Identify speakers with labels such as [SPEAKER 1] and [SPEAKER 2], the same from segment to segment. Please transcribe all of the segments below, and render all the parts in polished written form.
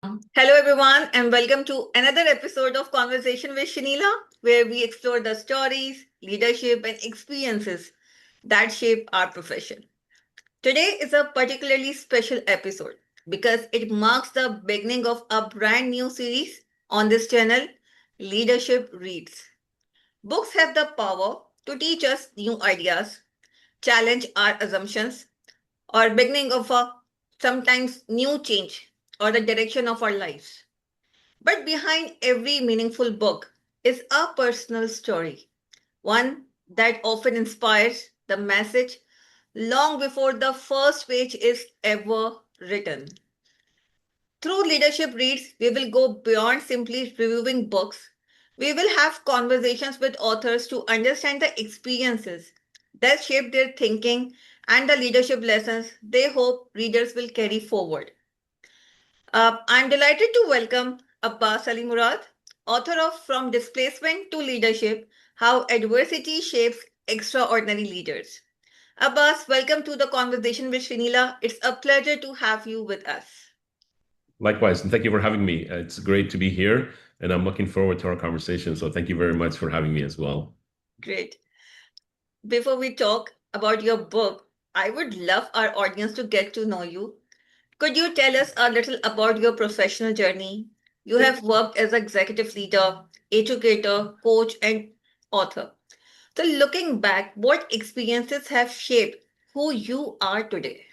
[SPEAKER 1] Hello, everyone, and welcome to another episode of Conversation with Shenila, where we explore the stories, leadership, and experiences that shape our profession. Today is a particularly special episode because it marks the beginning of a brand new series on this channel, Leadership Reads. Books have the power to teach us new ideas, challenge our assumptions, or beginning of a sometimes new change or the direction of our lives. But behind every meaningful book is a personal story, one that often inspires the message long before the first page is ever written. Through Leadership Reads, we will go beyond simply reviewing books. We will have conversations with authors to understand the experiences that shape their thinking and the leadership lessons they hope readers will carry forward. I'm delighted to welcome Abbas Alimorad, author of From Displacement to Leadership: How Adversity Shapes Extraordinary Leaders. Abbas, welcome to the conversation with Shenila. It's a pleasure to have you with us.
[SPEAKER 2] Likewise, and thank you for having me. It's great to be here, and I'm looking forward to our conversation. So thank you very much for having me as well.
[SPEAKER 1] Great. Before we talk about your book, I would love our audience to get to know you. Could you tell us a little about your professional journey? You have worked as executive leader, educator, coach, and author. So, looking back, what experiences have shaped who you are today?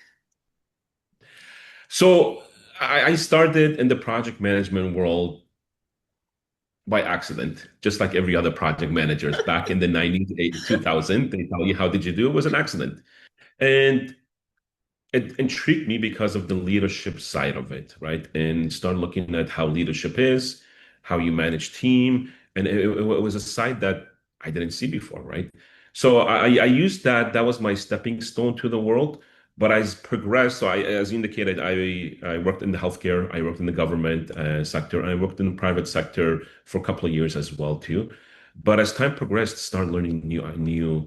[SPEAKER 2] So I started in the project management world by accident, just like every other project managers back in the 90s, 2000. They tell you, how did you do? It was an accident. And it intrigued me because of the leadership side of it, right? And start looking at how leadership is, how you manage team, and it was a side that I didn't see before, right? So I used that. That was my stepping stone to the world. But as progressed, so as you indicated, I worked in the healthcare, I worked in the government sector, I worked in the private sector for a couple of years as well too. But as time progressed, start learning new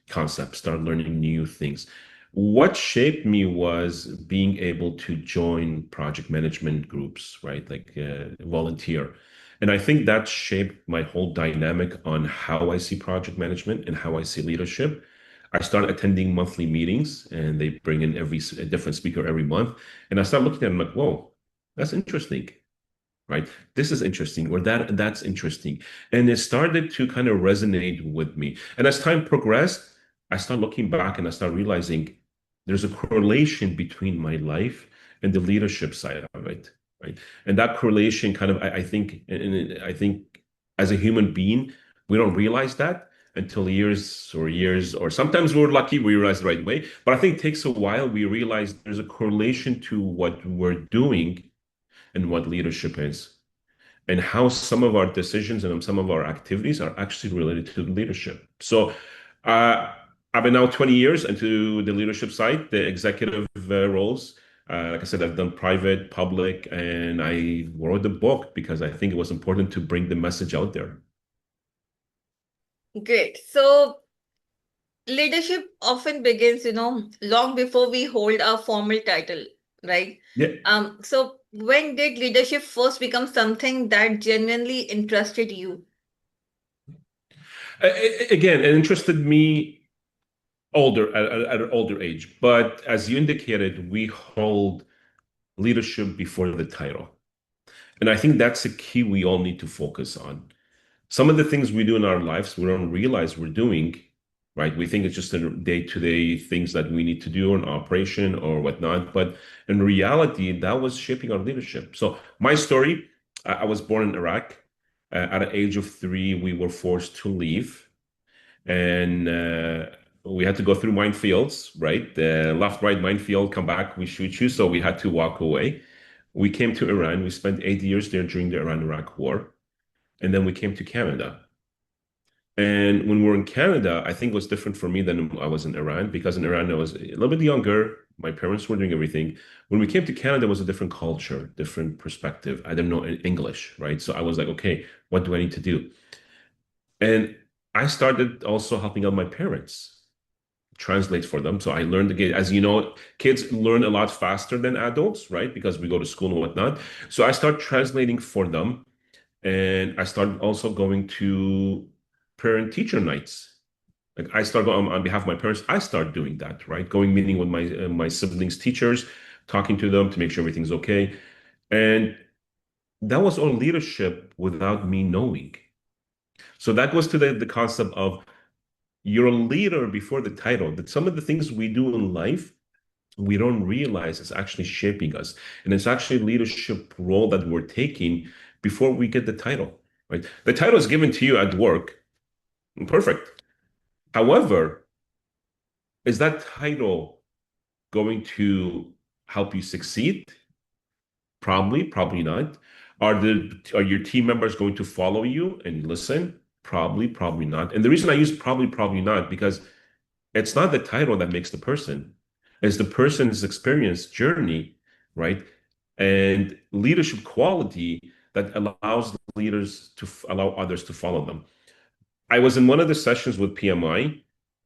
[SPEAKER 2] concepts, start learning new things. What shaped me was being able to join project management groups, right? Like volunteer. And I think that shaped my whole dynamic on how I see project management and how I see leadership. I started attending monthly meetings, and they bring in a different speaker every month. And I started looking at them like, whoa, that's interesting, right? This is interesting, or that's interesting. And it started to kind of resonate with me. And as time progressed, I started looking back and I started realizing there's a correlation between my life and the leadership side of it, right? And that correlation kind of, I think as a human being, we don't realize that until years, or sometimes we're lucky, we realize the right way. But I think it takes a while. We realize there's a correlation to what we're doing and what leadership is, and how some of our decisions and some of our activities are actually related to leadership. So, uh, I've been now 20 years into the leadership side, the executive roles. Like I said, I've done private, public, and I wrote the book because I think it was important to bring the message out there.
[SPEAKER 1] Great. So, leadership often begins, long before we hold a formal title, right?
[SPEAKER 2] Yeah.
[SPEAKER 1] So, when did leadership first become something that genuinely interested you?
[SPEAKER 2] Again, it interested me at an older age, but as you indicated, we hold leadership before the title. And I think that's a key we all need to focus on. Some of the things we do in our lives, we don't realize we're doing, right? We think it's just the day-to-day things that we need to do in operation or whatnot. But in reality, that was shaping our leadership. So my story, I was born in Iraq. At the age of 3, we were forced to leave. And we had to go through minefields, right? The left, right minefield, come back, we shoot you. So we had to walk away. We came to Iran. We spent 8 years there during the Iran-Iraq War. And then we came to Canada. And when we were in Canada, I think it was different for me than I was in Iran, because in Iran I was a little bit younger. My parents were doing everything. When we came to Canada, it was a different culture, different perspective. I didn't know English, right? So I was like, okay, what do I need to do? And I started also helping out my parents. translate for them. So I learned again, as you know, kids learn a lot faster than adults, right? Because we go to school and whatnot. So I start translating for them, and I started also going to parent teacher nights. Like I start on behalf of my parents, I start doing that, right? Going meeting with my siblings' teachers, talking to them to make sure everything's okay. And that was all leadership without me knowing. So that goes to the concept of you're a leader before the title. That some of the things we do in life, we don't realize it's actually shaping us. And it's actually a leadership role that we're taking before we get the title, right? The title is given to you at work. Perfect. However, is that title going to help you succeed? Probably, probably not. Are your team members going to follow you and listen? Probably, probably not. And the reason I use probably, probably not, because it's not the title that makes the person. It's the person's experience journey, right? And leadership quality that allows leaders to allow others to follow them. I was in one of the sessions with PMI,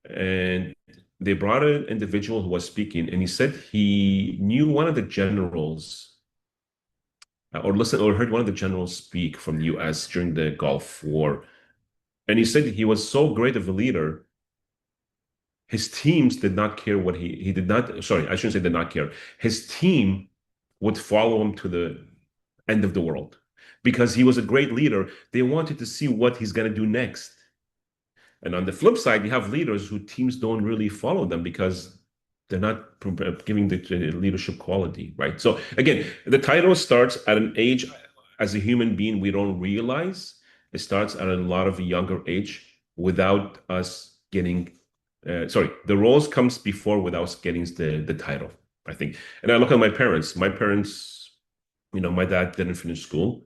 [SPEAKER 2] and they brought an individual who was speaking, and he said he knew one of the generals, or listened or heard one of the generals speak from the US during the Gulf War. And he said he was so great of a leader, his teams did not care what he did not, sorry, I shouldn't say did not care. His team would follow him to the end of the world because he was a great leader. They wanted to see what he's going to do next. And on the flip side, you have leaders who teams don't really follow them because they're not giving the leadership quality, right? So again, the title starts at an age as a human being we don't realize. It starts at a lot of a younger age without us getting, sorry, the roles comes before without us getting the title, I think. And I look at my parents. My parents, my dad didn't finish school.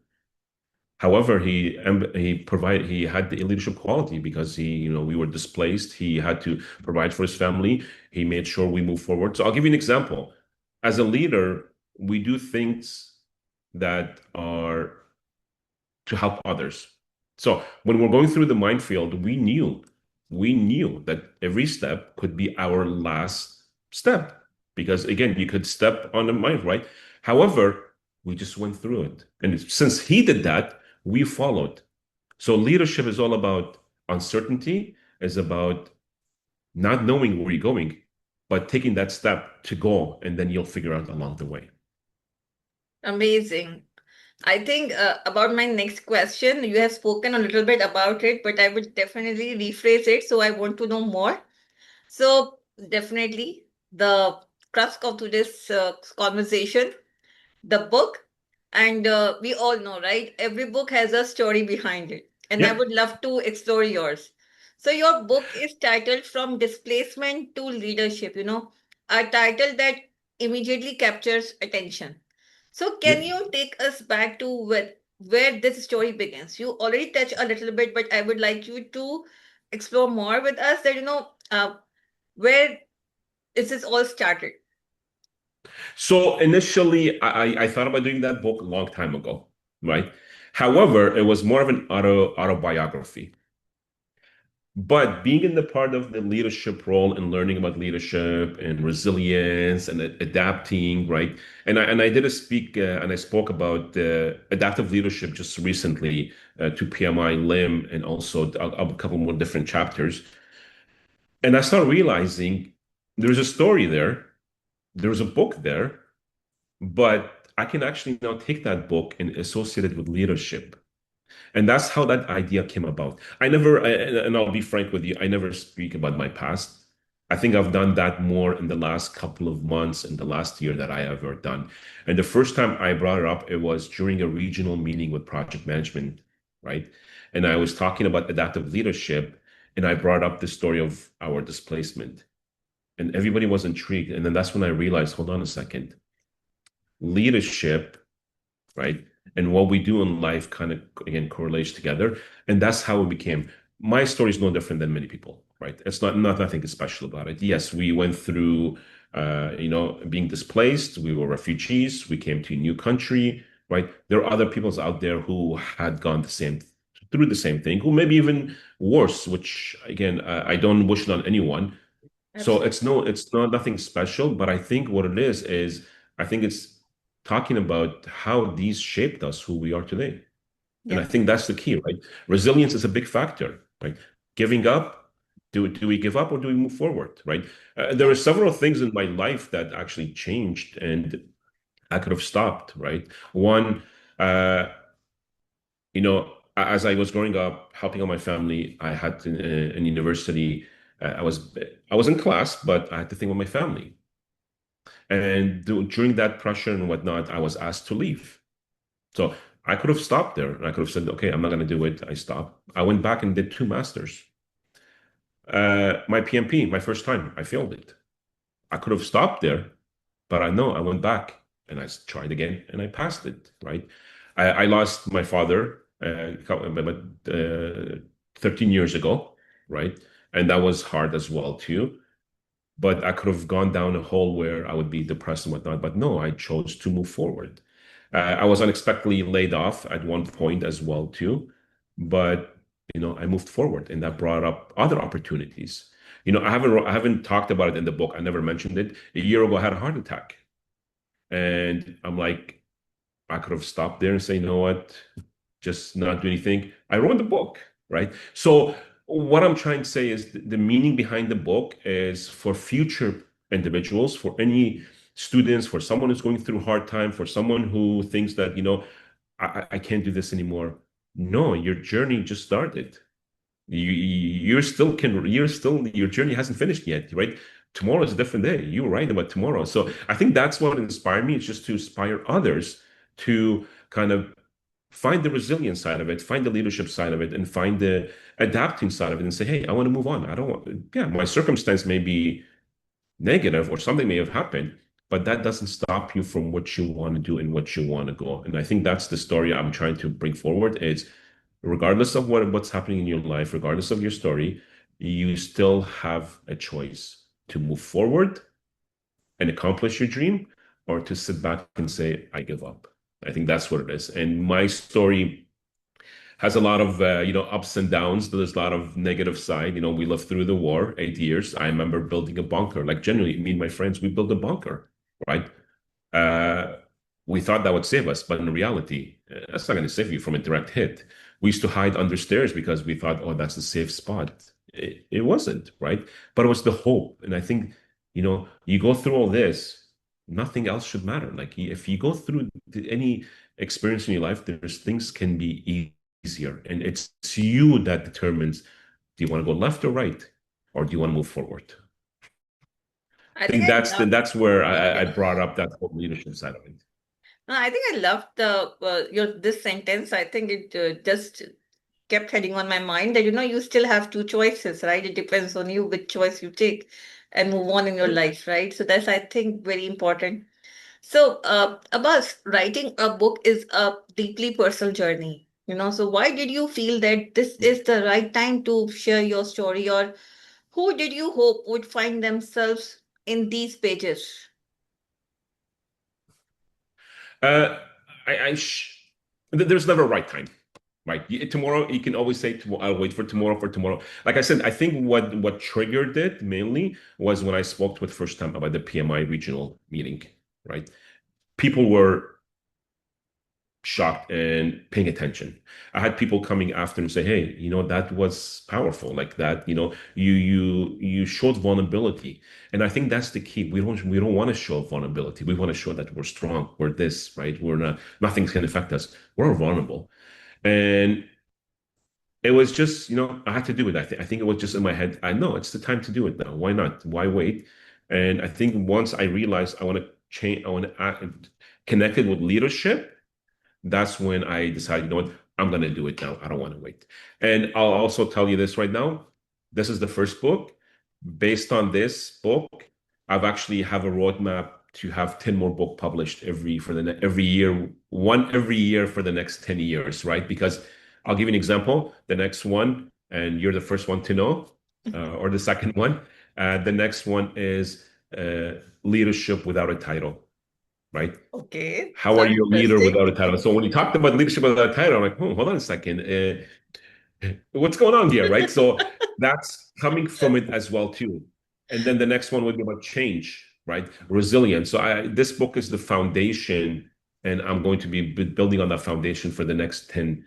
[SPEAKER 2] However, he had the leadership quality because we were displaced. He had to provide for his family. He made sure we move forward. So I'll give you an example. As a leader, we do things that are to help others. So when we're going through the minefield, we knew that every step could be our last step because again, you could step on the mine, right? However, we just went through it. And since he did that, we followed. So leadership is all about uncertainty, is about not knowing where you're going, but taking that step to go, and then you'll figure out along the way.
[SPEAKER 1] Amazing. I think about my next question, you have spoken a little bit about it, but I would definitely rephrase it. So I want to know more. So, definitely, the crux of today's conversation, the book, and we all know, right? Every book has a story behind it, and I
[SPEAKER 2] Yep.
[SPEAKER 1] would love to explore yours. So, your book is titled From Displacement to Leadership, a title that immediately captures attention. So, can
[SPEAKER 2] Yep.
[SPEAKER 1] you take us back to where this story begins? You already touched a little bit, but I would like you to explore more with us that, where is this all started?
[SPEAKER 2] So initially, I thought about doing that book a long time ago, right? However, it was more of an autobiography. But being in the part of the leadership role and learning about leadership and resilience and adapting, right? And I did a speak and I spoke about adaptive leadership just recently to PMI Lim and also a couple more different chapters. And I started realizing there's a story there, there's a book there, but I can actually now take that book and associate it with leadership. And that's how that idea came about. And I'll be frank with you, I never speak about my past. I think I've done that more in the last couple of months in the last year that I ever done. And the first time I brought it up, it was during a regional meeting with project management, right? And I was talking about adaptive leadership, and I brought up the story of our displacement. And everybody was intrigued. And then that's when I realized, hold on a second, leadership, right? And what we do in life kind of again correlates together. And that's how it became. My story is no different than many people, right? It's not nothing special about it. Yes, we went through being displaced, we were refugees, we came to a new country, right? There are other peoples out there who had gone through the same thing, who maybe even worse, which again, I don't wish it on anyone. So
[SPEAKER 1] Absolutely.
[SPEAKER 2] it's not nothing special, but I think what it is I think it's talking about how these shaped us who we are today. And I
[SPEAKER 1] Yeah.
[SPEAKER 2] think that's the key, right? Resilience is a big factor, right? Giving up, do we give up or do we move forward, right? There
[SPEAKER 1] Yeah.
[SPEAKER 2] were several things in my life that actually changed and I could have stopped, right? One, uh, as I was growing up, helping out my family, I had to, in university, I was in class, but I had to think of my family. And during that pressure and whatnot, I was asked to leave. So I could have stopped there. I could have said, okay, I'm not going to do it. I stopped. I went back and did two masters. My PMP, my first time, I failed it. I could have stopped there, but I know I went back and tried again and I passed it, right? I lost my father about 13 years ago, right? And that was hard as well too. But I could have gone down a hole where I would be depressed and whatnot. But no, I chose to move forward. I was unexpectedly laid off at one point as well too, but I moved forward, and that brought up other opportunities. I haven't talked about it in the book. I never mentioned it. A year ago, I had a heart attack, and I'm like, I could have stopped there and say, you know what, just not do anything. I wrote the book, right? So what I'm trying to say is the meaning behind the book is for future individuals, for any students, for someone who's going through a hard time, for someone who thinks that, I can't do this anymore. No, your journey just started. You're still, your journey hasn't finished yet, right? Tomorrow is a different day. You're right about tomorrow. So I think that's what inspired me. It's just to inspire others to kind of find the resilience side of it, find the leadership side of it, and find the adapting side of it and say, hey, I want to move on. I don't want, yeah, my circumstance may be negative or something may have happened, but that doesn't stop you from what you want to do and what you want to go. And I think that's the story I'm trying to bring forward is regardless of what's happening in your life, regardless of your story, you still have a choice to move forward and accomplish your dream or to sit back and say, I give up. I think that's what it is. And my story has a lot of ups and downs. There's a lot of negative side. We lived through the war, 8 years. I remember building a bunker. Like generally, me and my friends, we built a bunker, right? Uh, we thought that would save us, but in reality, that's not going to save you from a direct hit. We used to hide under stairs because we thought, oh, that's a safe spot. It wasn't, right? But it was the hope. And I think, you go through all this, nothing else should matter. Like if you go through any experience in your life, there's things can be easier. And it's you that determines, do you want to go left or right? Or do you want to move forward?
[SPEAKER 1] I
[SPEAKER 2] I
[SPEAKER 1] think
[SPEAKER 2] think
[SPEAKER 1] I love.
[SPEAKER 2] that's where I
[SPEAKER 1] Yeah.
[SPEAKER 2] brought up that whole leadership side of it.
[SPEAKER 1] No, I think I loved the your this sentence. I think it just kept heading on my mind that you still have two choices, right? It depends on you which choice you take and move on in your life, right? So that's, I think, very important. So, Abbas, writing a book is a deeply personal journey. So why did you feel that this is the right time to share your story, or who did you hope would find themselves in these pages?
[SPEAKER 2] Uh, there's never a right time, right? Tomorrow, you can always say, I'll wait for tomorrow. Like I said, I think what triggered it mainly was when I spoke with first time about the PMI regional meeting, right? People were shocked and paying attention. I had people coming after and say, "Hey, that was powerful. Like that, you showed vulnerability." And I think that's the key. We don't want to show vulnerability. We want to show that we're strong. We're this, right? We're not. Nothing can affect us. We're vulnerable. And it was just, I had to do it. I think it was just in my head. I know it's the time to do it now. Why not? Why wait? And I think once I realized I want to change, I want to act, connected with leadership, that's when I decided, what, I'm going to do it now. I don't want to wait. And I'll also tell you this right now. This is the first book. Based on this book, I've actually have a roadmap to have 10 more book published every year, one every year for the next 10 years, right? Because I'll give you an example. The next one, and you're the first one to know, or the second one. The next one is leadership without a title, right?
[SPEAKER 1] Okay,
[SPEAKER 2] How are
[SPEAKER 1] sounds
[SPEAKER 2] you a leader
[SPEAKER 1] interesting.
[SPEAKER 2] without a title? So when you talked about leadership without a title, I'm like, hold on a second. What's going on here, right? So that's coming from it as well too. And then the next one would be about change, right? Resilience. So this book is the foundation, and I'm going to be building on that foundation for the next 10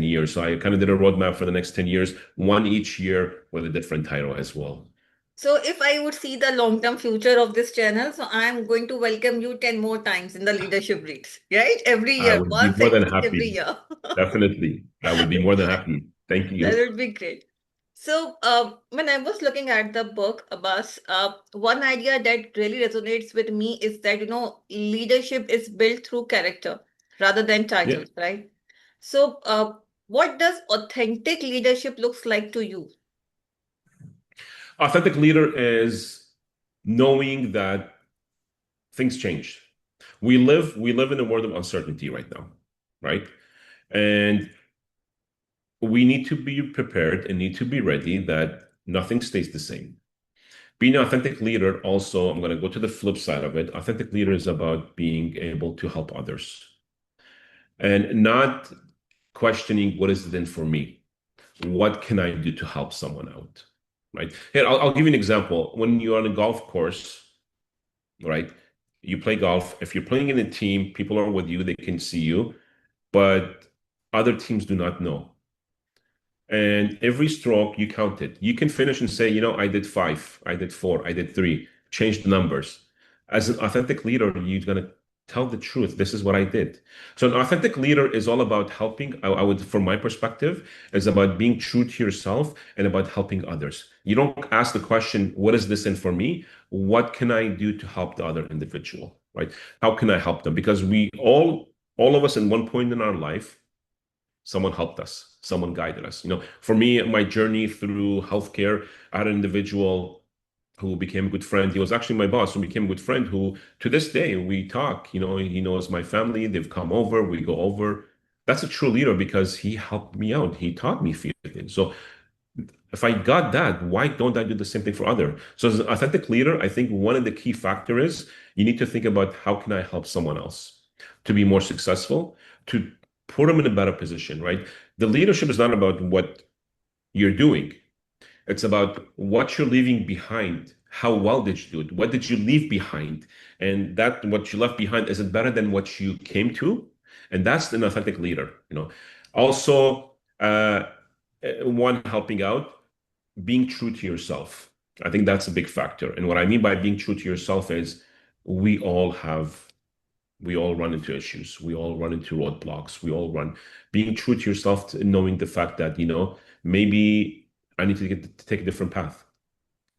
[SPEAKER 2] years. So I kind of did a roadmap for the next 10 years, one each year with a different title as well.
[SPEAKER 1] So if I would see the long-term future of this channel, so I'm going to welcome you 10 more times in the leadership reads, right? Every
[SPEAKER 2] I
[SPEAKER 1] year,
[SPEAKER 2] would be
[SPEAKER 1] once
[SPEAKER 2] more
[SPEAKER 1] at
[SPEAKER 2] than
[SPEAKER 1] least every
[SPEAKER 2] happy.
[SPEAKER 1] year.
[SPEAKER 2] Definitely. I would be more than happy. Thank
[SPEAKER 1] That
[SPEAKER 2] you.
[SPEAKER 1] would be great. So, when I was looking at the book, Abbas, one idea that really resonates with me is that, leadership is built through character rather than
[SPEAKER 2] Yeah.
[SPEAKER 1] titles, right? So, what does authentic leadership looks like to you?
[SPEAKER 2] Authentic leader is knowing that things change. We live in a world of uncertainty right now, right? And we need to be prepared and need to be ready that nothing stays the same. Being an authentic leader, also, I'm going to go to the flip side of it. Authentic leader is about being able to help others and not questioning what is it in for me? What can I do to help someone out? Right. Here, I'll give you an example. When you're on a golf course, right, you play golf. If you're playing in a team, people are with you, they can see you, but other teams do not know. And every stroke you count it. You can finish and say, I did five, I did four, I did three, change the numbers. As an authentic leader, you're going to tell the truth. This is what I did. So an authentic leader is all about helping. I would, from my perspective, is about being true to yourself and about helping others. You don't ask the question, what is this in for me? What can I do to help the other individual, right? How can I help them? Because all of us in one point in our life, someone helped us, someone guided us. For me, my journey through healthcare, I had an individual who became a good friend. He was actually my boss, who became a good friend, who to this day we talk. He knows my family, they've come over, we go over. That's a true leader because he helped me out. He taught me a few things. So if I got that, why don't I do the same thing for other? So as an authentic leader, I think one of the key factor is you need to think about how can I help someone else to be more successful, to put them in a better position, right? The leadership is not about what you're doing. It's about what you're leaving behind. How well did you do it? What did you leave behind? And that what you left behind, is it better than what you came to? And that's an authentic leader. Also, one helping out, being true to yourself. I think that's a big factor. And what I mean by being true to yourself is we all have we all run into issues. We all run into roadblocks. We all run. Being true to yourself, knowing the fact that, maybe I need to take a different path.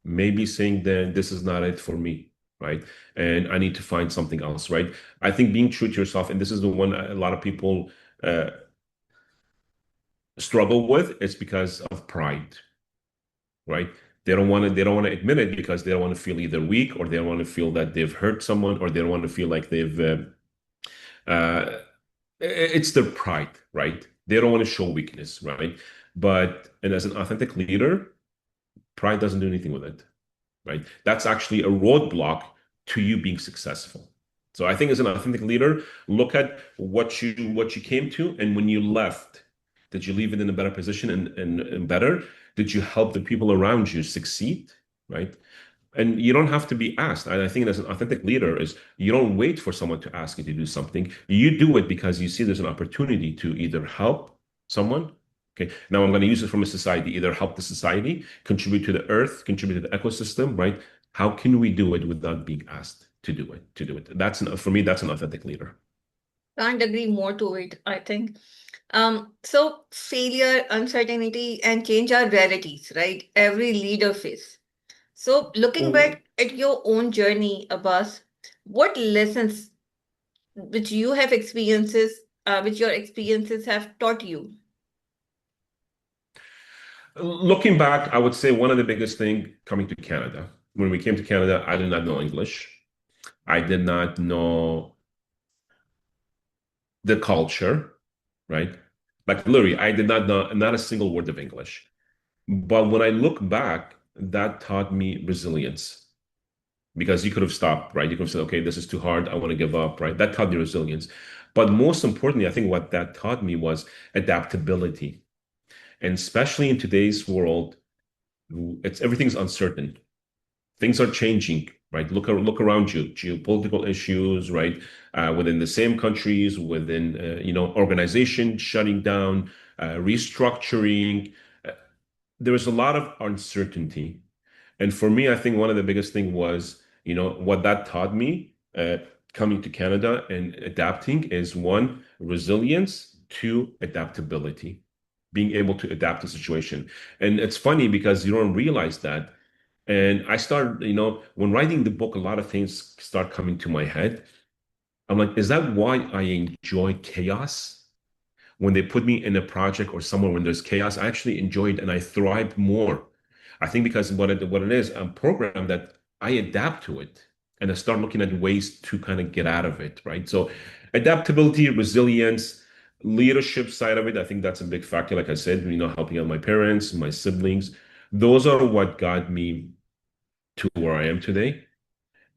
[SPEAKER 2] Maybe saying that this is not it for me, right? And I need to find something else, right? I think being true to yourself, and this is the one a lot of people uh, struggle with, is because of pride, right? They don't want to admit it because they don't want to feel either weak, or they don't want to feel that they've hurt someone, or they don't want to feel like uh, it's their pride, right? They don't want to show weakness, right? And as an authentic leader, pride doesn't do anything with it, right? That's actually a roadblock to you being successful. So I think as an authentic leader, look at what you came to, and when you left, did you leave it in a better position and better? Did you help the people around you succeed, right? And you don't have to be asked. And I think as an authentic leader is you don't wait for someone to ask you to do something. You do it because you see there's an opportunity to either help someone. Okay. Now I'm going to use it from a society, either help the society, contribute to the earth, contribute to the ecosystem, right? How can we do it without being asked to do it? To do it. For me, that's an authentic leader.
[SPEAKER 1] Can't agree more to it, I think. So failure, uncertainty, and change are rarities, right? Every leader face. So looking back at your own journey, Abbas, what lessons which your experiences have taught you?
[SPEAKER 2] Looking back, I would say one of the biggest thing coming to Canada. When we came to Canada, I did not know English. I did not know the culture, right? Like literally, I did not know not a single word of English. But when I look back, that taught me resilience because you could have stopped, right? You could have said, okay, this is too hard. I want to give up, right? That taught me resilience. But most importantly, I think what that taught me was adaptability. And especially in today's world, everything's uncertain. things are changing, right? Look around you, geopolitical issues, right? Within the same countries, within organizations shutting down, restructuring. Uh, there was a lot of uncertainty. And for me, I think one of the biggest thing was, what that taught me, coming to Canada and adapting is one, resilience, two, adaptability, being able to adapt to situation. And it's funny because you don't realize that. And I started, when writing the book, a lot of things start coming to my head. I'm like, is that why I enjoy chaos? When they put me in a project or somewhere when there's chaos, I actually enjoy it and I thrive more. I think because what it is, I'm programmed that I adapt to it and I start looking at ways to kind of get out of it, right? So adaptability, resilience, leadership side of it, I think that's a big factor. Like I said, helping out my parents, my siblings, those are what got me to where I am today.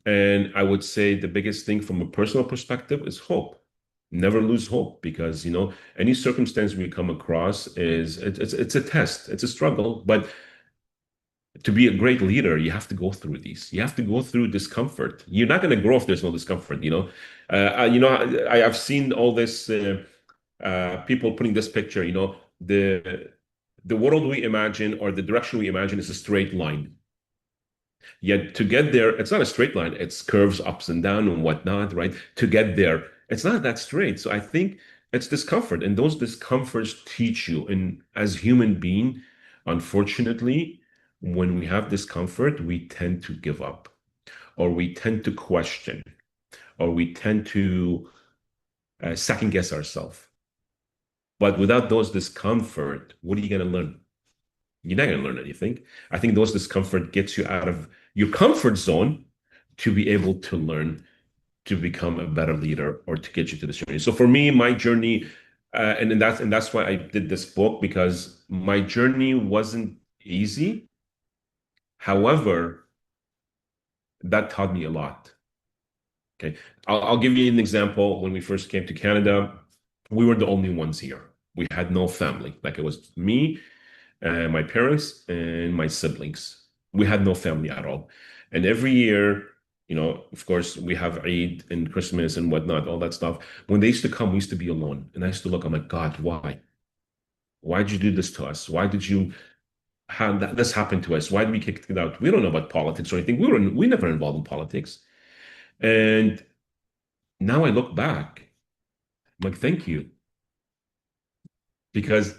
[SPEAKER 2] And I would say the biggest thing from a personal perspective is hope. Never lose hope because any circumstance we come across it's a test, it's a struggle. But to be a great leader, you have to go through these. You have to go through discomfort. You're not going to grow if there's no discomfort. I've seen all this people putting this picture. The world we imagine or the direction we imagine is a straight line. Yet to get there, it's not a straight line. It's curves ups and down and whatnot, right? To get there, it's not that straight. So I think it's discomfort, and those discomforts teach you. And as human being, unfortunately, when we have discomfort, we tend to give up, or we tend to question, or we tend to second guess ourselves. But without those discomfort, what are you going to learn? You're not going to learn anything. I think those discomfort gets you out of your comfort zone to be able to learn to become a better leader or to get you to this journey. So for me, my journey, and that's why I did this book because my journey wasn't easy. However, that taught me a lot. Okay, I'll give you an example. When we first came to Canada, we were the only ones here. We had no family. Like it was me, my parents and my siblings. We had no family at all. And every year, of course, we have Eid and Christmas and whatnot, all that stuff. When they used to come, we used to be alone. And I used to look, I'm like, God, why? Why did you do this to us? Why did you have this happen to us? Why did we kick it out? We don't know about politics or anything. We never involved in politics. And now I look back, I'm like, thank you. Because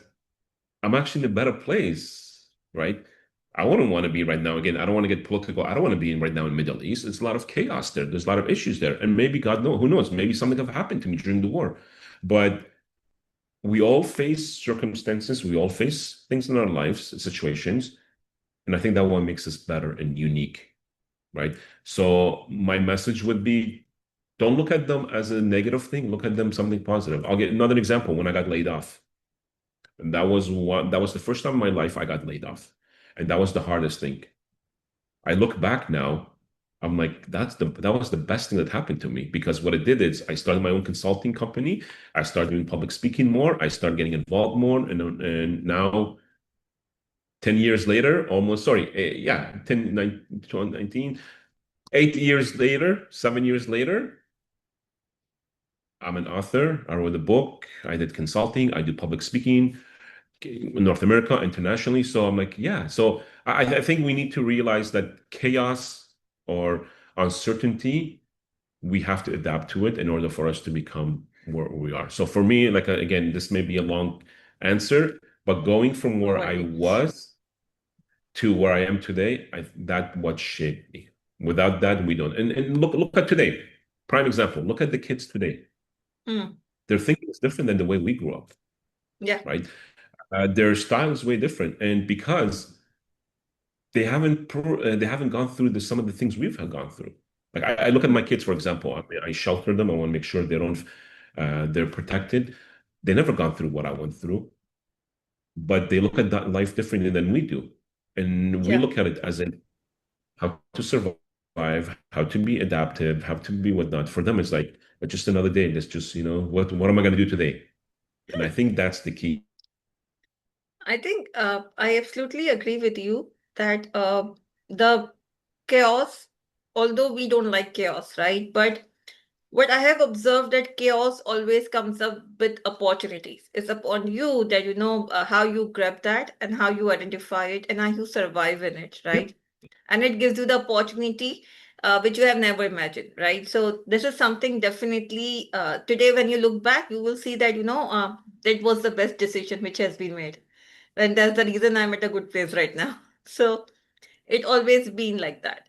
[SPEAKER 2] I'm actually in a better place, right? I wouldn't want to be right now. Again, I don't want to get political. I don't want to be in right now in Middle East. It's a lot of chaos there. There's a lot of issues there. And maybe God knows, who knows? Maybe something have happened to me during the war. But we all face circumstances, we all face things in our lives, situations. And I think that one makes us better and unique, right? So my message would be don't look at them as a negative thing, look at them something positive. I'll get another example when I got laid off. And that was the first time in my life I got laid off. And that was the hardest thing. I look back now, I'm like, that was the best thing that happened to me because what it did is I started my own consulting company. I started doing public speaking more. I started getting involved more. And now 10 years later, almost, sorry, yeah, 10, 19, 8 years later, 7 years later, I'm an author. I wrote a book. I did consulting. I do public speaking. North America, internationally. So I'm like, yeah. So I think we need to realize that chaos or uncertainty, we have to adapt to it in order for us to become where we are. So for me, like again, this may be a long answer, but going from
[SPEAKER 1] No
[SPEAKER 2] where I
[SPEAKER 1] worries.
[SPEAKER 2] was to where I am today, that what shaped me. Without that, we don't. And look at today. Prime example. Look at the kids today.
[SPEAKER 1] Mm,
[SPEAKER 2] Their thinking is different than the way we grew up,
[SPEAKER 1] yeah,
[SPEAKER 2] right? Their style is way different, and because they haven't gone through some of the things we've gone through. Like I look at my kids, for example. I shelter them. I want to make sure they're protected. They never gone through what I went through, but they look at that life differently than we do, and we
[SPEAKER 1] yeah.
[SPEAKER 2] look at it as in how to survive, how to be adaptive, how to be whatnot. For them, it's like it's just another day. It's just what am I going to do today? And I think that's the key.
[SPEAKER 1] I think I absolutely agree with you that the chaos, although we don't like chaos, right? But what I have observed that chaos always comes up with opportunities. It's upon you that you know how you grab that and how you identify it and how you survive in it,
[SPEAKER 2] Yep.
[SPEAKER 1] right? And it gives you the opportunity which you have never imagined, right? So this is something definitely today when you look back, you will see that that was the best decision which has been made, and that's the reason I'm at a good place right now. So it always been like that.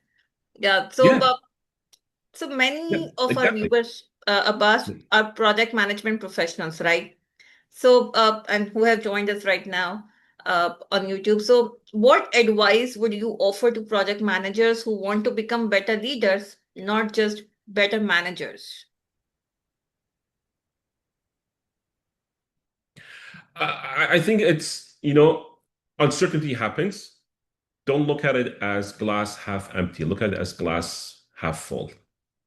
[SPEAKER 1] Yeah. So
[SPEAKER 2] Yeah.
[SPEAKER 1] so
[SPEAKER 2] Yeah.
[SPEAKER 1] many of our
[SPEAKER 2] Exactly.
[SPEAKER 1] viewers, Abbas, are project management professionals, right? So, and who have joined us right now on YouTube. So, what advice would you offer to project managers who want to become better leaders, not just better managers?
[SPEAKER 2] I think it's, uncertainty happens. Don't look at it as glass half empty. Look at it as glass half full,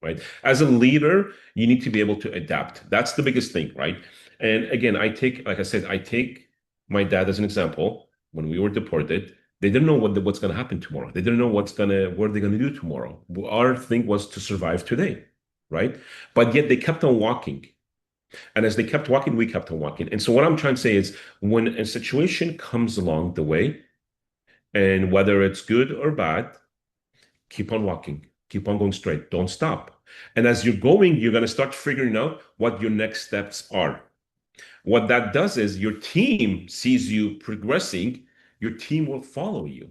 [SPEAKER 2] right? As a leader, you need to be able to adapt. That's the biggest thing, right? And again, like I said, I take my dad as an example. When we were deported, they didn't know what's going to happen tomorrow. They didn't know what they're going to do tomorrow. Our thing was to survive today, right? But yet they kept on walking. And as they kept walking, we kept on walking. And so what I'm trying to say is when a situation comes along the way, and whether it's good or bad, keep on walking, keep on going straight, don't stop. And as you're going, you're going to start figuring out what your next steps are. What that does is your team sees you progressing, your team will follow you.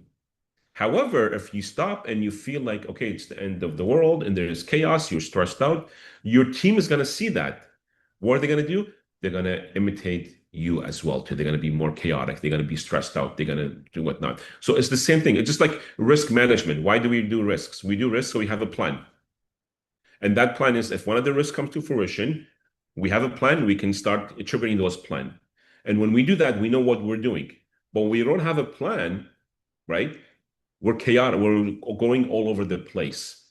[SPEAKER 2] However, if you stop and you feel like, okay, it's the end of the world and there's chaos, you're stressed out, your team is going to see that. What are they going to do? They're going to imitate you as well too. They're going to be more chaotic. They're going to be stressed out. They're going to do whatnot. So it's the same thing. It's just like risk management. Why do we do risks? We do risks so we have a plan. And that plan is if one of the risks comes to fruition, we have a plan, we can start triggering those plan. And when we do that, we know what we're doing. But when we don't have a plan, right? We're chaotic. We're going all over the place.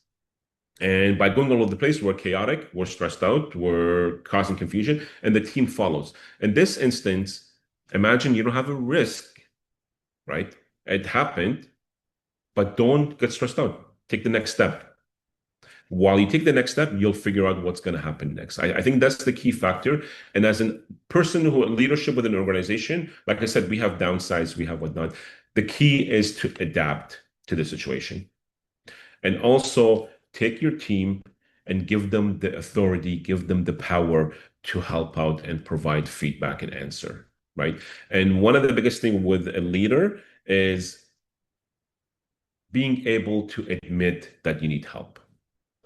[SPEAKER 2] And by going all over the place, we're chaotic, we're stressed out, we're causing confusion, and the team follows. In this instance, imagine you don't have a risk, right? It happened, but don't get stressed out. Take the next step. While you take the next step, you'll figure out what's going to happen next. I think that's the key factor. And as a person who leadership within an organization, like I said, we have downsides, we have whatnot. The key is to adapt to the situation. And also take your team and give them the authority, give them the power to help out and provide feedback and answer, right? And one of the biggest thing with a leader is being able to admit that you need help.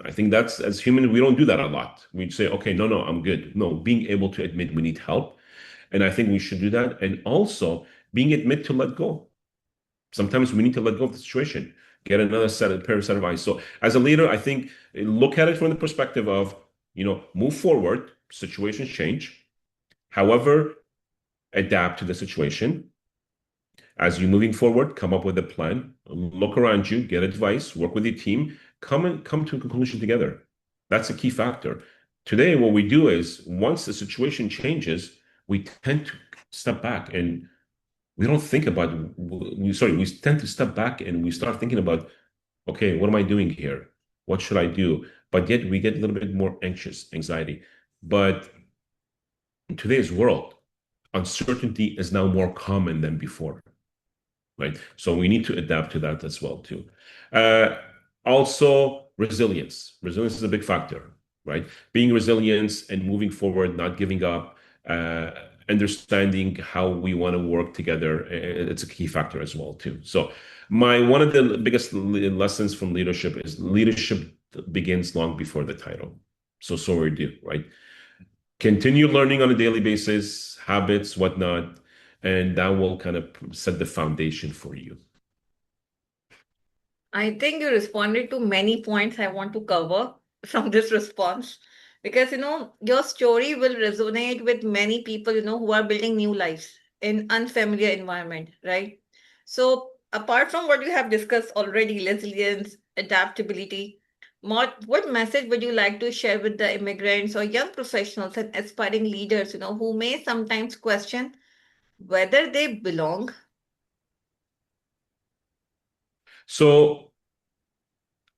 [SPEAKER 2] I think that's as human, we don't do that a lot. We say, okay, no, I'm good. No, being able to admit we need help. And I think we should do that. And also being admit to let go. Sometimes we need to let go of the situation, get another set of eyes. So as a leader, I think look at it from the perspective of, move forward, situations change. However, adapt to the situation. As you're moving forward, come up with a plan, look around you, get advice, work with your team, come to a conclusion together. That's a key factor. Today, what we do is once the situation changes, we tend to step back and we don't think about we tend to step back and we start thinking about, okay, what am I doing here? What should I do? But yet we get a little bit more anxious, anxiety. But in today's world, uncertainty is now more common than before, right? So we need to adapt to that as well too. Uh, Also, resilience. Resilience is a big factor, right? Being resilient and moving forward, not giving up, uh, understanding how we want to work together. It's a key factor as well too. So my one of the biggest lessons from leadership is leadership begins long before the title. So we do, right? Continue learning on a daily basis, habits, whatnot, and that will kind of set the foundation for you.
[SPEAKER 1] I think you responded to many points I want to cover from this response because your story will resonate with many people who are building new lives in unfamiliar environment, right? So apart from what you have discussed already, resilience, adaptability, what message would you like to share with the immigrants or young professionals and aspiring leaders who may sometimes question whether they belong?
[SPEAKER 2] So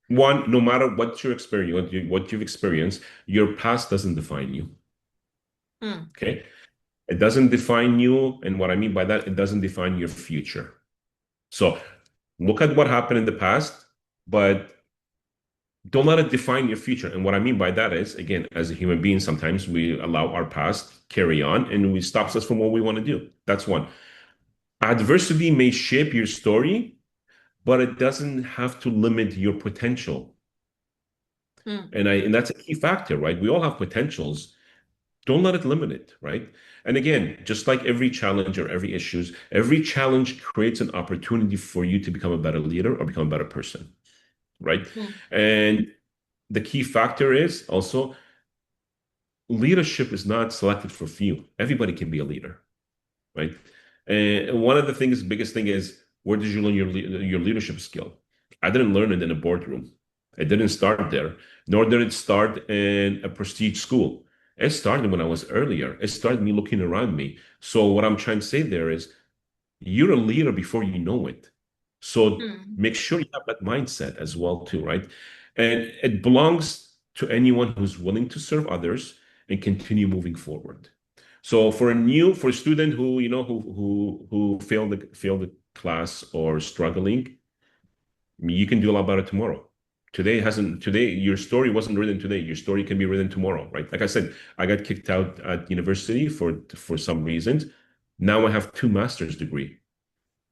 [SPEAKER 2] One, no matter what your experience, what you've experienced, your past doesn't define you.
[SPEAKER 1] Hmm.
[SPEAKER 2] Okay. It doesn't define you. And what I mean by that, it doesn't define your future. So look at what happened in the past, but don't let it define your future. And what I mean by that is, again, as a human being, sometimes we allow our past carry on and we stops us from what we want to do. That's one. Adversity may shape your story, but it doesn't have to limit your potential.
[SPEAKER 1] Hmm.
[SPEAKER 2] And that's a key factor, right? We all have potentials. Don't let it limit it, right? And again, just like every challenge or every challenge creates an opportunity for you to become a better leader or become a better person, right?
[SPEAKER 1] Hmm.
[SPEAKER 2] And the key factor is also leadership is not selected for few. Everybody can be a leader, right? And one of the things, biggest thing is, where did you learn your leadership skill? I didn't learn it in a boardroom. It didn't start there, nor did it start in a prestige school. It started when I was earlier. It started me looking around me. So what I'm trying to say there is, you're a leader before you know it. So
[SPEAKER 1] Hmm.
[SPEAKER 2] make sure you have that mindset as well too, right? And it belongs to anyone who's willing to serve others and continue moving forward. So for a student who who failed the class or struggling, you can do a lot better tomorrow. Today your story wasn't written today. Your story can be written tomorrow, right? Like I said, I got kicked out at university for some reasons. Now I have two master's degree,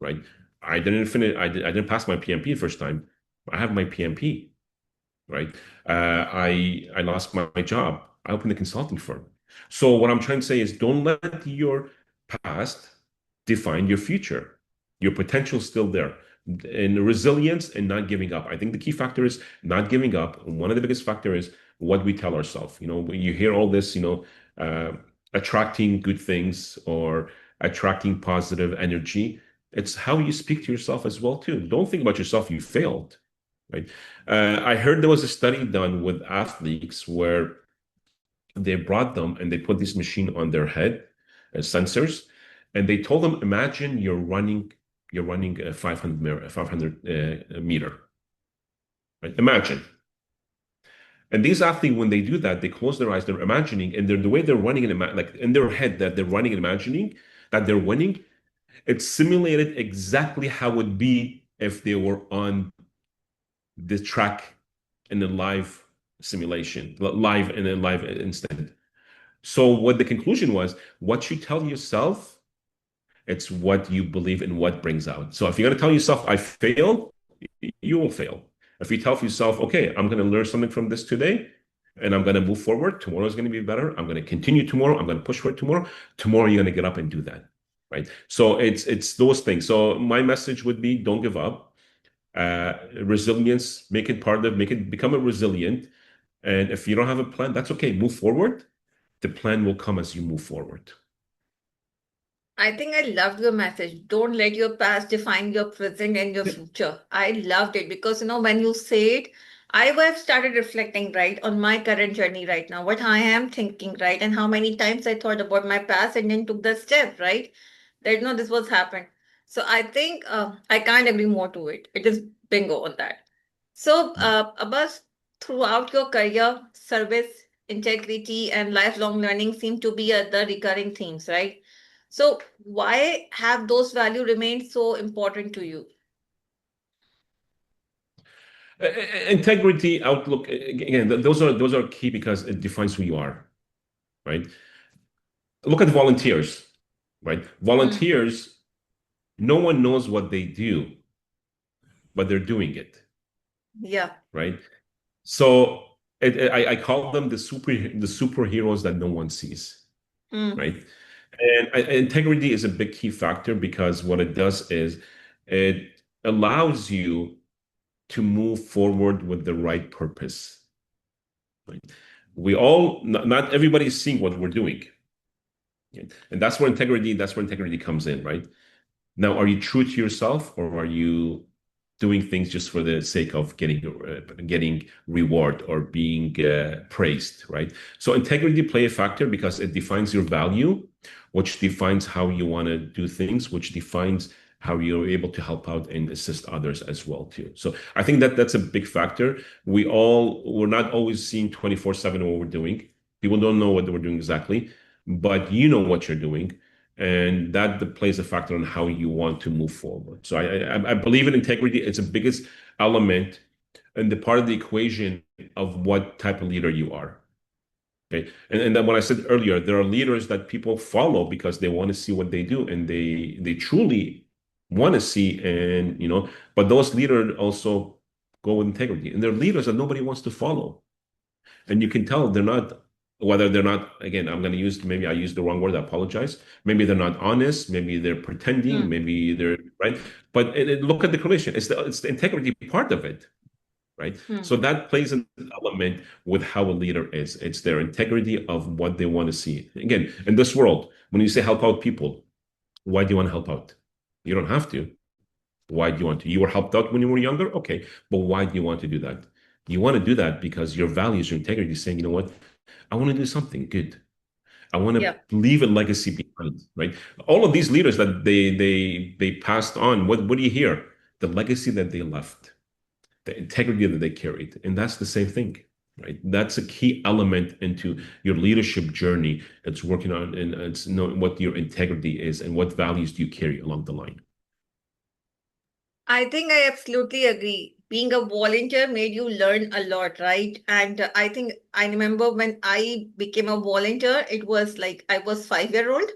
[SPEAKER 2] right? I didn't pass my PMP first time. I have my PMP, right? I lost my job. I opened a consulting firm. So what I'm trying to say is, don't let your past define your future. Your potential is still there. And resilience and not giving up. I think the key factor is not giving up. And one of the biggest factor is what we tell ourselves. When you hear all this, uh, attracting good things or attracting positive energy. It's how you speak to yourself as well too. Don't think about yourself, you failed, right? I heard there was a study done with athletes where they brought them and they put this machine on their head, sensors, and they told them, imagine you're running a 500 meter, right? Imagine. And these athletes, when they do that, they close their eyes, they're imagining, and the way they're running and like in their head that they're running and imagining that they're winning, it's simulated exactly how it would be if they were on the track in a live simulation, live in a live instant. So what the conclusion was, what you tell yourself, it's what you believe and what brings out. So if you're going to tell yourself, I failed, you will fail. If you tell yourself, okay, I'm going to learn something from this today and I'm going to move forward, tomorrow is going to be better. I'm going to continue tomorrow. I'm going to push for it tomorrow. Tomorrow, you're going to get up and do that. Right. So it's those things. So my message would be, don't give up. Resilience, make it become a resilient. And if you don't have a plan, that's okay. Move forward. The plan will come as you move forward.
[SPEAKER 1] I think I loved your message. Don't let your past define your present and your
[SPEAKER 2] Yeah.
[SPEAKER 1] future. I loved it because, when you say it, I have started reflecting, right, on my current journey right now, what I am thinking, right, and how many times I thought about my past and then took the step, right, that, this was happened. So I think I can't agree more to it. It is bingo on that. So, Abbas, throughout your career, service, integrity, and lifelong learning seem to be the recurring themes, right? So, why have those values remained so important to you?
[SPEAKER 2] Integrity, outlook, again, those are key because it defines who you are, right? Look at volunteers, right?
[SPEAKER 1] Hmm.
[SPEAKER 2] Volunteers, no one knows what they do, but they're doing it,
[SPEAKER 1] Yeah.
[SPEAKER 2] right? So I call them the superheroes that no one sees,
[SPEAKER 1] Hmm.
[SPEAKER 2] right? And integrity is a big key factor because what it does is it allows you to move forward with the right purpose. Right? Not everybody is seeing what we're doing. Okay? And that's where integrity comes in, right? Now, are you true to yourself or are you doing things just for the sake of getting reward or being praised, right? So integrity play a factor because it defines your value, which defines how you want to do things, which defines how you're able to help out and assist others as well too. So I think that that's a big factor. We're not always seeing 24/7 what we're doing. People don't know what we're doing exactly, but you know what you're doing, and that plays a factor on how you want to move forward. So I believe in integrity. It's the biggest element and the part of the equation of what type of leader you are. Okay. And then what I said earlier, there are leaders that people follow because they want to see what they do and they truly want to see and but those leaders also go with integrity. And they're leaders that nobody wants to follow. And you can tell they're not, whether they're not, again, I'm going to use, maybe I used the wrong word, I apologize. Maybe they're not honest, maybe they're pretending,
[SPEAKER 1] Hmm.
[SPEAKER 2] maybe they're right. But look at the correlation. It's the integrity part of it, right?
[SPEAKER 1] Hmm.
[SPEAKER 2] So that plays an element with how a leader is. It's their integrity of what they want to see. Again, in this world, when you say help out people, why do you want to help out? You don't have to. Why do you want to? You were helped out when you were younger? Okay. But why do you want to do that? You want to do that because your values, your integrity is saying, you know what? I want to do something good. I want to
[SPEAKER 1] Yeah.
[SPEAKER 2] leave a legacy behind, right? All of these leaders that they passed on, what do you hear? The legacy that they left, the integrity that they carried. And that's the same thing, right? That's a key element into your leadership journey. It's working on and it's knowing what your integrity is and what values do you carry along the line.
[SPEAKER 1] I think I absolutely agree. Being a volunteer made you learn a lot, right? And I think I remember when I became a volunteer, it was like I was 5 year old,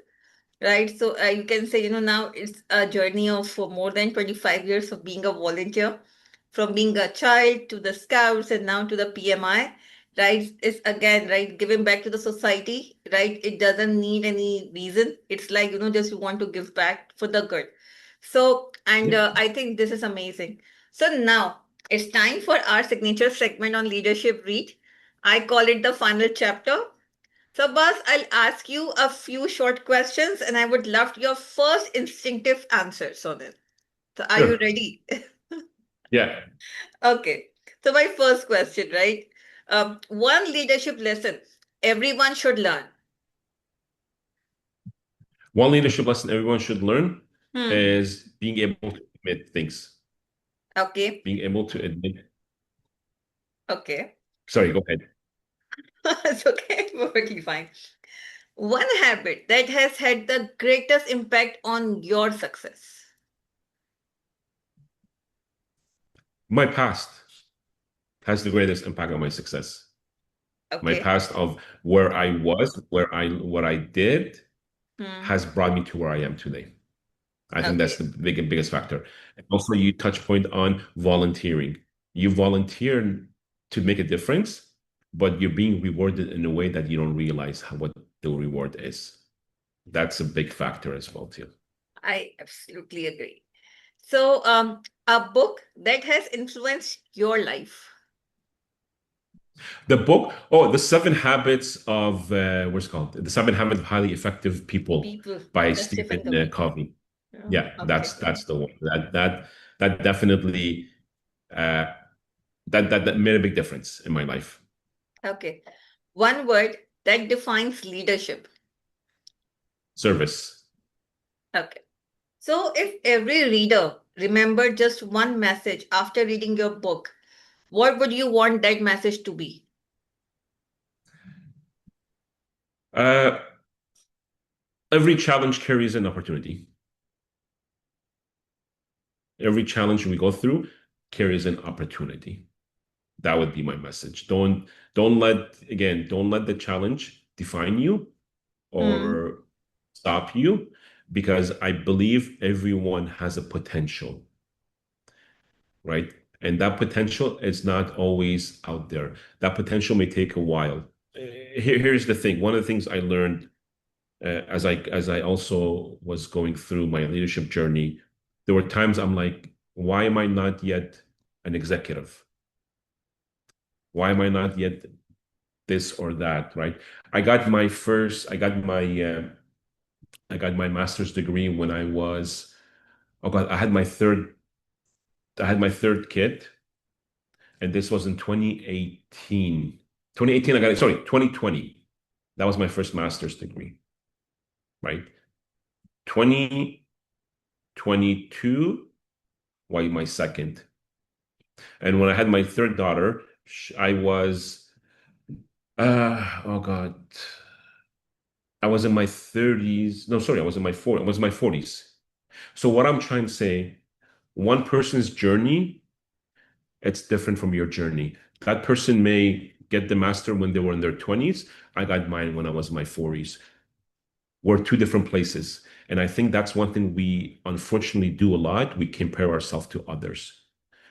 [SPEAKER 1] right? So you can say, now it's a journey of more than 25 years of being a volunteer, from being a child to the scouts and now to the PMI, right? It's again, right, giving back to the society, right? It doesn't need any reason. It's like, just you want to give back for the good. So, and
[SPEAKER 2] Yeah.
[SPEAKER 1] I think this is amazing. So now it's time for our signature segment on leadership read. I call it the final chapter. So, Buzz, I'll ask you a few short questions and I would love your first instinctive answers on it. So, are you
[SPEAKER 2] Sure.
[SPEAKER 1] ready?
[SPEAKER 2] Yeah.
[SPEAKER 1] Okay. So, my first question, right? One leadership lesson everyone should learn.
[SPEAKER 2] One leadership lesson everyone should learn
[SPEAKER 1] Hmm.
[SPEAKER 2] is being able to admit things,
[SPEAKER 1] Okay.
[SPEAKER 2] being able to admit.
[SPEAKER 1] Okay.
[SPEAKER 2] Sorry, go ahead.
[SPEAKER 1] It's okay. Perfectly fine. One habit that has had the greatest impact on your success.
[SPEAKER 2] My past has the greatest impact on my success. My
[SPEAKER 1] Okay.
[SPEAKER 2] past of where I was, what I did
[SPEAKER 1] Hmm.
[SPEAKER 2] has brought me to where I am today. I think that's
[SPEAKER 1] Okay.
[SPEAKER 2] the biggest factor. And also, you touch point on volunteering. You volunteer to make a difference, but you're being rewarded in a way that you don't realize what the reward is. That's a big factor as well, too.
[SPEAKER 1] I absolutely agree. So, a book that has influenced your life.
[SPEAKER 2] The book, oh, The Seven Habits of, what's it called? The Seven Habits of Highly Effective People
[SPEAKER 1] People,
[SPEAKER 2] by
[SPEAKER 1] the
[SPEAKER 2] Stephen
[SPEAKER 1] Stephen Covey.
[SPEAKER 2] Covey.
[SPEAKER 1] Oh,
[SPEAKER 2] Yeah,
[SPEAKER 1] okay.
[SPEAKER 2] that's the one. That definitely uh, that made a big difference in my life.
[SPEAKER 1] Okay. One word that defines leadership.
[SPEAKER 2] Service.
[SPEAKER 1] Okay. So, if every reader remembered just one message after reading your book, what would you want that message to be?
[SPEAKER 2] Uh, every challenge carries an opportunity. Every challenge we go through carries an opportunity. That would be my message. Don't let the challenge define you
[SPEAKER 1] Hmm.
[SPEAKER 2] or stop you because I believe everyone has a potential, right? And that potential is not always out there. That potential may take a while. Here's the thing. One of the things I learned as I also was going through my leadership journey, there were times I'm like, why am I not yet an executive? Why am I not yet this or that, right? I got my master's degree when I was, oh God, I had my third kid, and this was in 2018. 2018, I got it, sorry, 2020. That was my first master's degree, right? 2020 22, while my second. And when I had my third daughter, I was, oh God, I was in my 30s. No, sorry, I was in my 40s. I was in my 40s. So what I'm trying to say, one person's journey, it's different from your journey. That person may get the master when they were in their 20s. I got mine when I was in my 40s. We're two different places. And I think that's one thing we unfortunately do a lot. We compare ourselves to others.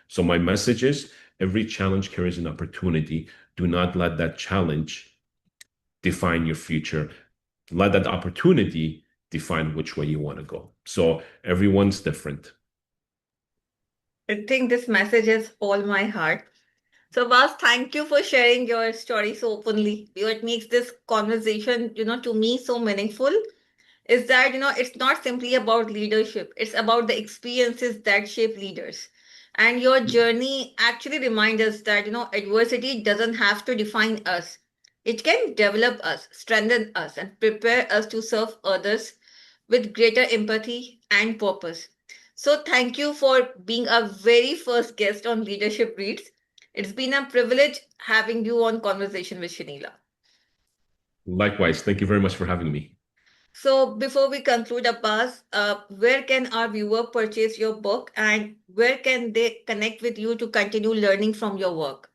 [SPEAKER 2] So my message is every challenge carries an opportunity. Do not let that challenge define your future. Let that opportunity define which way you want to go. So everyone's different.
[SPEAKER 1] I think this message is all my heart. So, Vas, thank you for sharing your story so openly. What makes this conversation, to me so meaningful is that, it's not simply about leadership, it's about the experiences that shape leaders. And your journey actually reminds us that, adversity doesn't have to define us. It can develop us, strengthen us, and prepare us to serve others with greater empathy and purpose. So, thank you for being our very first guest on Leadership Reads. It's been a privilege having you on Conversation with Shenila.
[SPEAKER 2] Likewise, thank you very much for having me.
[SPEAKER 1] So, before we conclude, Abbas, where can our viewer purchase your book and where can they connect with you to continue learning from your work?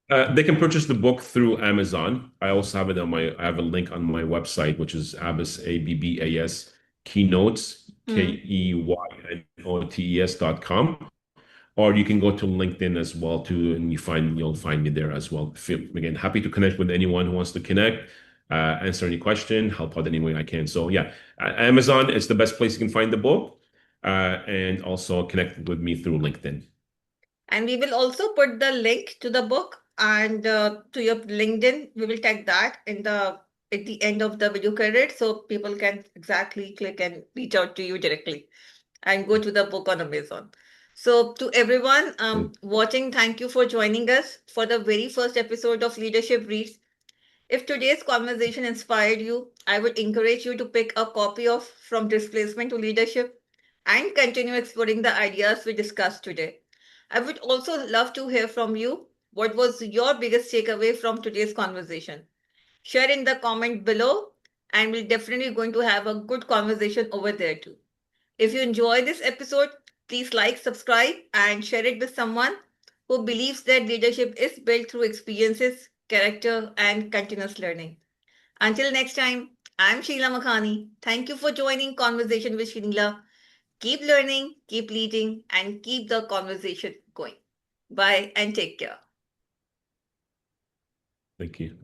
[SPEAKER 2] They can purchase the book through Amazon. I also have it on my, I have a link on my website, which is Abbas, Abbas, Keynotes,
[SPEAKER 1] Hmm.
[SPEAKER 2] Keynotes.com. Or you can go to LinkedIn as well too, and you'll find me there as well. Again, happy to connect with anyone who wants to connect, answer any question, help out any way I can. So yeah, Amazon is the best place you can find the book, and also connect with me through LinkedIn.
[SPEAKER 1] And we will also put the link to the book and to your LinkedIn. We will tag that in the at the end of the video credit so people can exactly click and reach out to you directly and go to the book on Amazon. So, to everyone watching, thank you for joining us for the very first episode of Leadership Reads. If today's conversation inspired you, I would encourage you to pick a copy of From Displacement to Leadership and continue exploring the ideas we discussed today. I would also love to hear from you. What was your biggest takeaway from today's conversation? Share in the comment below, and we're definitely going to have a good conversation over there too. If you enjoy this episode, please like, subscribe, and share it with someone who believes that leadership is built through experiences, character, and continuous learning. Until next time, I'm Sheila Makhani. Thank you for joining Conversation with Shinila. Keep learning, keep leading, and keep the conversation going. Bye and take care.
[SPEAKER 2] Thank you.